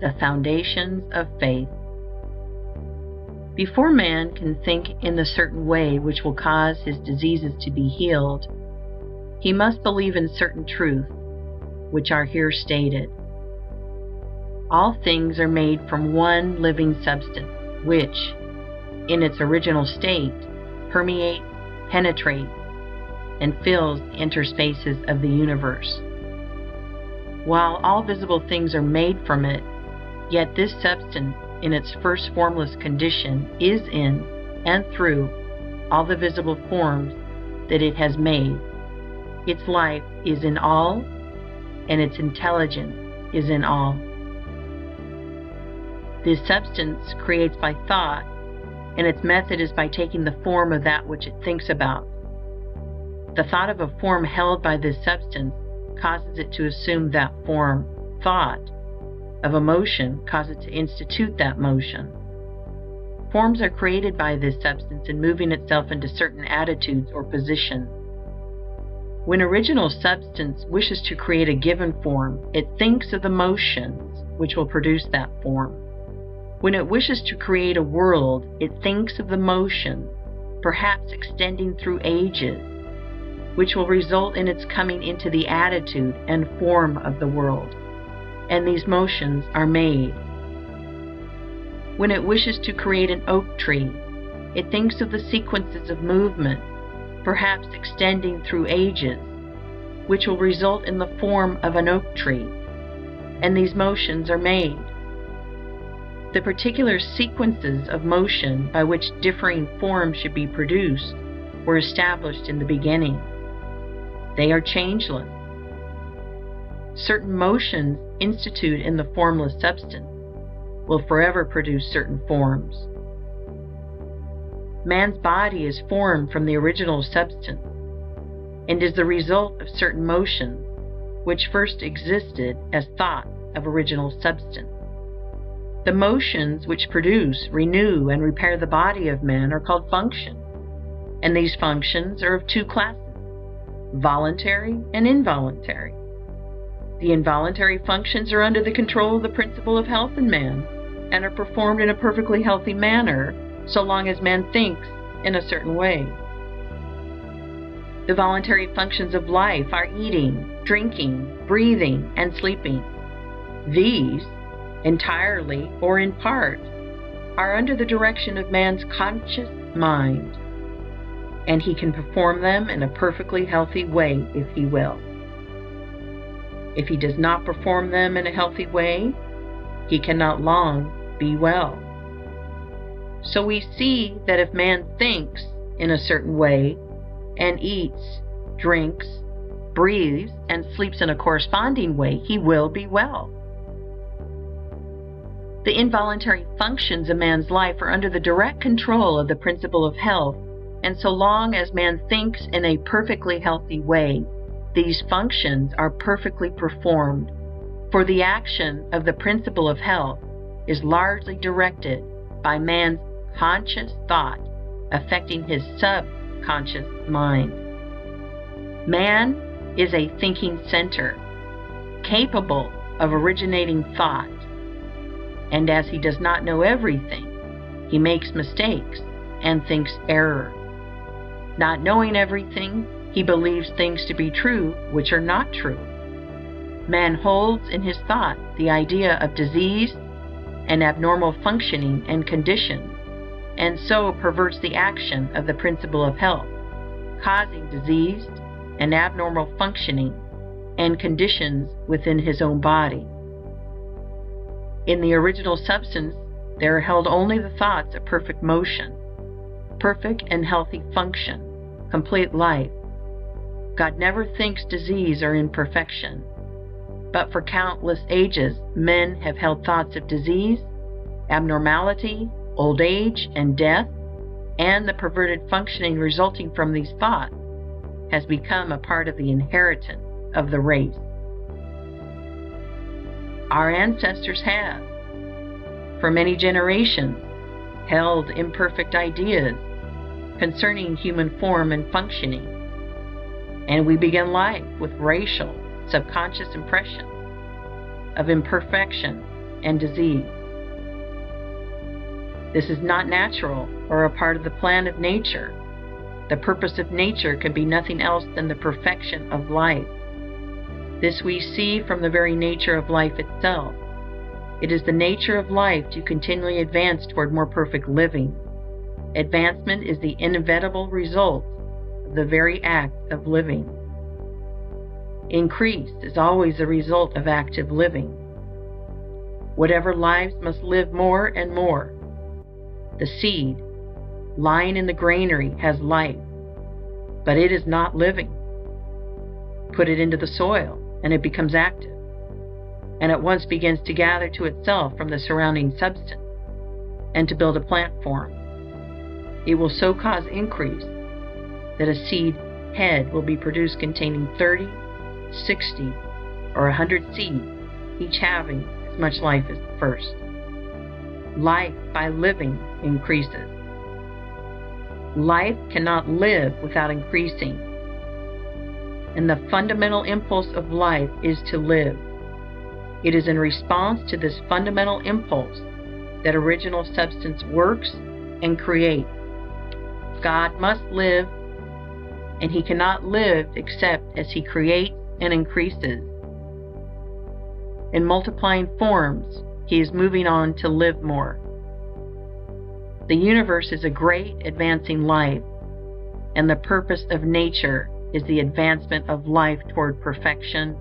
The foundations of faith. Before man can think in the certain way which will cause his diseases to be healed, he must believe in certain truths, which are here stated. All things are made from one living substance, which, in its original state, permeates, penetrates, and fills the interspaces of the universe. While all visible things are made from it, yet this substance, in its first formless condition, is in and through all the visible forms that it has made. Its life is in all, and its intelligence is in all. This substance creates by thought, and its method is by taking the form of that which it thinks about. The thought of a form held by this substance causes it to assume that form. Thought of a motion causes it to institute that motion. Forms are created by this substance in moving itself into certain attitudes or positions. When original substance wishes to create a given form, it thinks of the motions which will produce that form. When it wishes to create a world, it thinks of the motion, perhaps extending through ages, which will result in its coming into the attitude and form of the world, and these motions are made. When it wishes to create an oak tree, it thinks of the sequences of movement, perhaps extending through ages, which will result in the form of an oak tree, and these motions are made. The particular sequences of motion by which differing forms should be produced were established in the beginning. They are changeless. Certain motions instituted in the formless substance will forever produce certain forms. Man's body is formed from the original substance and is the result of certain motions which first existed as thought of original substance. The motions which produce, renew, and repair the body of man are called functions, and these functions are of two classes: voluntary and involuntary. The involuntary functions are under the control of the principle of health in man and are performed in a perfectly healthy manner so long as man thinks in a certain way. The voluntary functions of life are eating, drinking, breathing, and sleeping. These, entirely or in part, are under the direction of man's conscious mind, and he can perform them in a perfectly healthy way if he will. If he does not perform them in a healthy way, he cannot long be well. So we see that if man thinks in a certain way and eats, drinks, breathes, and sleeps in a corresponding way, he will be well. The involuntary functions of man's life are under the direct control of the principle of health, and so long as man thinks in a perfectly healthy way, these functions are perfectly performed, for the action of the principle of health is largely directed by man's conscious thought affecting his subconscious mind. Man is a thinking center, capable of originating thought, and as he does not know everything, he makes mistakes and thinks error. Not knowing everything, he believes things to be true which are not true. Man holds in his thought the idea of disease and abnormal functioning and conditions, and so perverts the action of the principle of health, causing diseased and abnormal functioning and conditions within his own body. In the original substance, there are held only the thoughts of perfect motion, perfect and healthy function, complete life. God never thinks disease or imperfection, but for countless ages men have held thoughts of disease, abnormality, old age, and death, and the perverted functioning resulting from these thoughts has become a part of the inheritance of the race. Our ancestors have, for many generations, held imperfect ideas concerning human form and functioning, and we begin life with racial, subconscious impressions of imperfection and disease. This is not natural or a part of the plan of nature. The purpose of nature can be nothing else than the perfection of life. This we see from the very nature of life itself. It is the nature of life to continually advance toward more perfect living. Advancement is the inevitable result of the very act of living. Increase is always the result of active living. Whatever lives must live more and more. The seed, lying in the granary, has life, but it is not living. Put it into the soil, and it becomes active, and at once begins to gather to itself from the surrounding substance, and to build a plant form. It will so cause increase that a seed head will be produced containing 30, 60, or 100 seeds, each having as much life as the first. Life by living increases. Life cannot live without increasing, and the fundamental impulse of life is to live. It is in response to this fundamental impulse that original substance works and creates. God must live, and He cannot live except as He creates and increases. In multiplying forms, He is moving on to live more. The universe is a great advancing life, and the purpose of nature is the advancement of life toward perfection,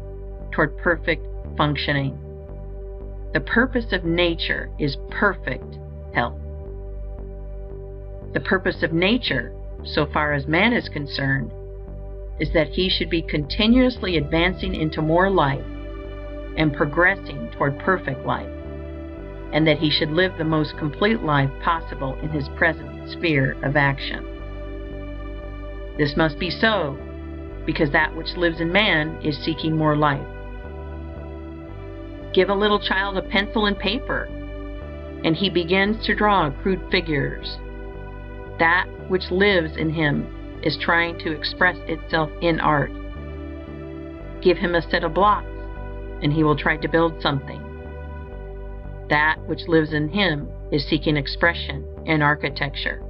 toward perfect functioning. The purpose of nature is perfect health. The purpose of nature, so far as man is concerned, is that he should be continuously advancing into more life and progressing toward perfect life, and that he should live the most complete life possible in his present sphere of action. This must be so, because that which lives in man is seeking more life. Give a little child a pencil and paper, and he begins to draw crude figures. That which lives in him is trying to express itself in art. Give him a set of blocks, and he will try to build something. That which lives in him is seeking expression in architecture.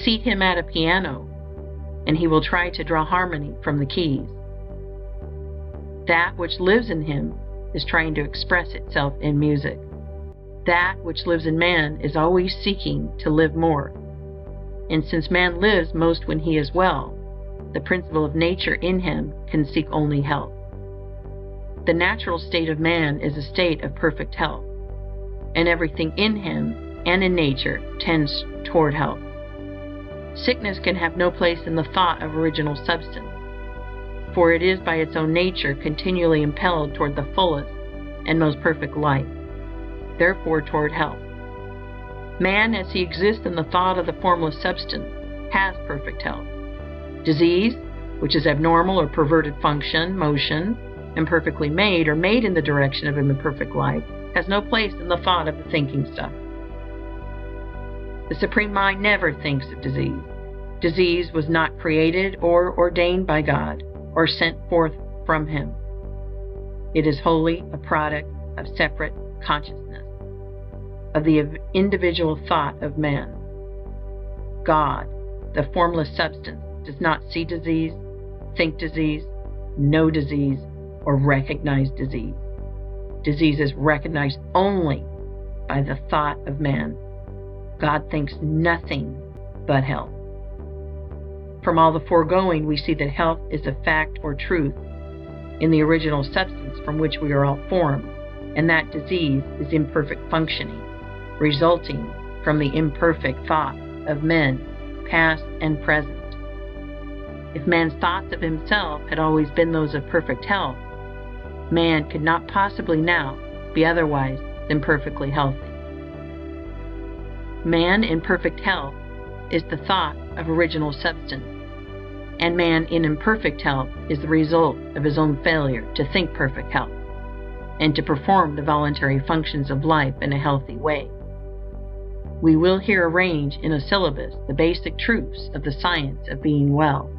Seat him at a piano, and he will try to draw harmony from the keys. That which lives in him is trying to express itself in music. That which lives in man is always seeking to live more. And since man lives most when he is well, the principle of nature in him can seek only health. The natural state of man is a state of perfect health, and everything in him and in nature tends toward health. Sickness can have no place in the thought of original substance, for it is by its own nature continually impelled toward the fullest and most perfect life, therefore toward health. Man, as he exists in the thought of the formless substance, has perfect health. Disease, which is abnormal or perverted function, motion, imperfectly made or made in the direction of imperfect life, has no place in the thought of the thinking stuff. The Supreme Mind never thinks of disease. Disease was not created or ordained by God or sent forth from Him. It is wholly a product of separate consciousness, of the individual thought of man. God, the formless substance, does not see disease, think disease, know disease, or recognize disease. Disease is recognized only by the thought of man. God thinks nothing but health. From all the foregoing, we see that health is a fact or truth in the original substance from which we are all formed, and that disease is imperfect functioning, resulting from the imperfect thought of men, past and present. If man's thoughts of himself had always been those of perfect health, man could not possibly now be otherwise than perfectly healthy. Man in perfect health is the thought of original substance, and man in imperfect health is the result of his own failure to think perfect health and to perform the voluntary functions of life in a healthy way. We will here arrange in a syllabus the basic truths of the science of being well.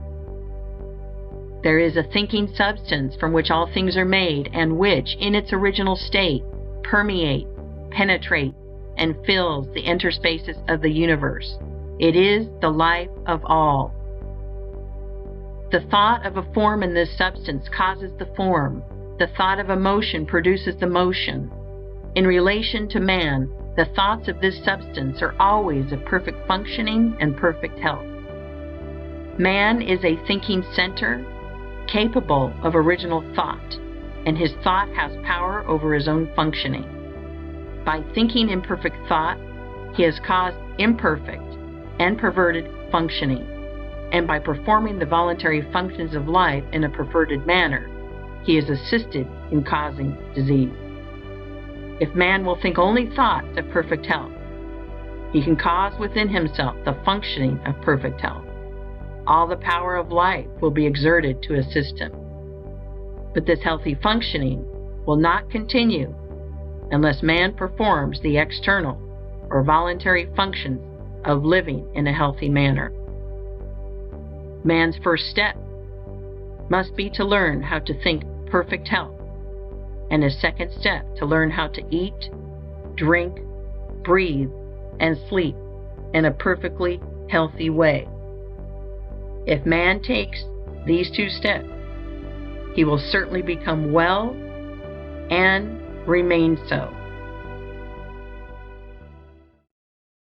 There is a thinking substance from which all things are made, and which, in its original state, permeates, penetrates, and fills the interspaces of the universe. It is the life of all. The thought of a form in this substance causes the form. The thought of a motion produces the motion. In relation to man, the thoughts of this substance are always of perfect functioning and perfect health. Man is a thinking center, capable of original thought, and his thought has power over his own functioning. By thinking imperfect thought, he has caused imperfect and perverted functioning, and by performing the voluntary functions of life in a perverted manner, he is assisted in causing disease. If man will think only thoughts of perfect health, he can cause within himself the functioning of perfect health. All the power of life will be exerted to assist him. But this healthy functioning will not continue unless man performs the external or voluntary functions of living in a healthy manner. Man's first step must be to learn how to think perfect health, and his second step to learn how to eat, drink, breathe, and sleep in a perfectly healthy way. If man takes these two steps, he will certainly become well and remain so.